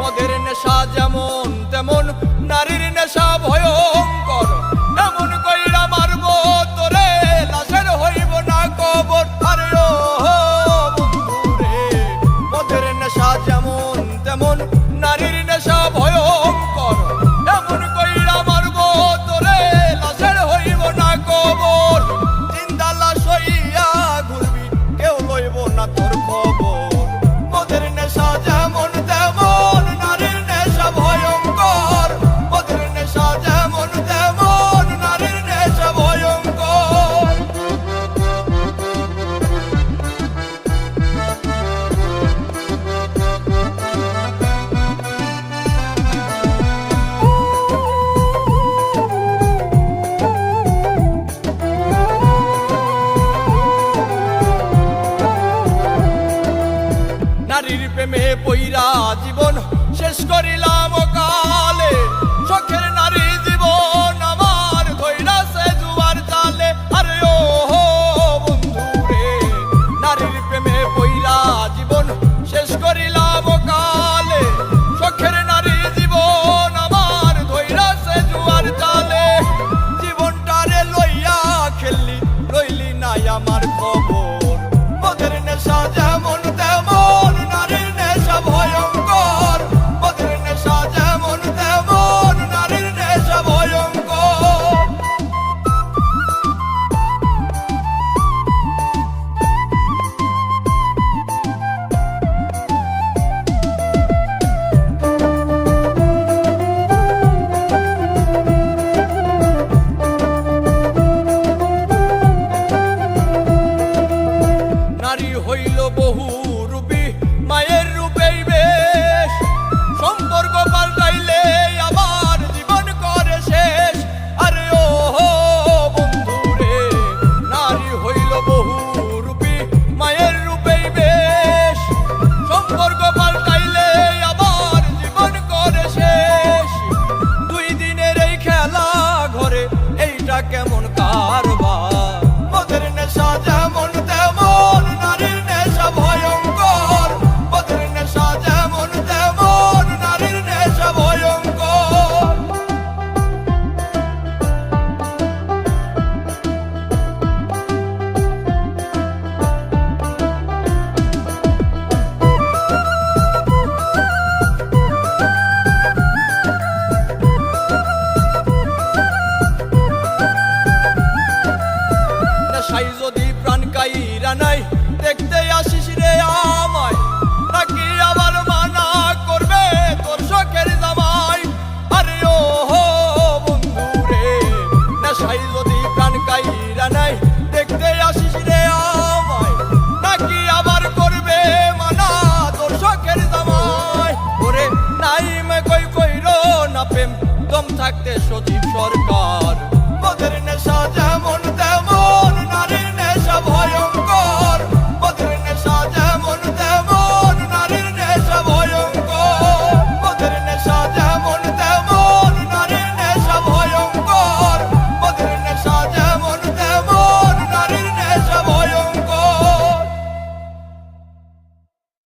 মদের নেশা যেমন তেমন নারীর নেশা ভয়ঙ্কর। এমন কইরা মারবো তোরে লাশের হইব না কবর। আরে ও বন্ধুরে, মদের নেশা যেমন তেমন নারীর নেশা ভয়ঙ্কর। এমন কইরা মারবো তোরে লাশের হইব না কবর। জিন্দা লাশ হইয়া ঘুরবি কেউ লইব না তোর খবর। মদের নেশা যেমন তেমন নারীর নেশা ভয়ঙ্কর। মদের নেশা যেমন তেমন নারীর নেশা ভয়ঙ্কর। নারীর প্রেমে পইরা জীবন শেষ করিলাম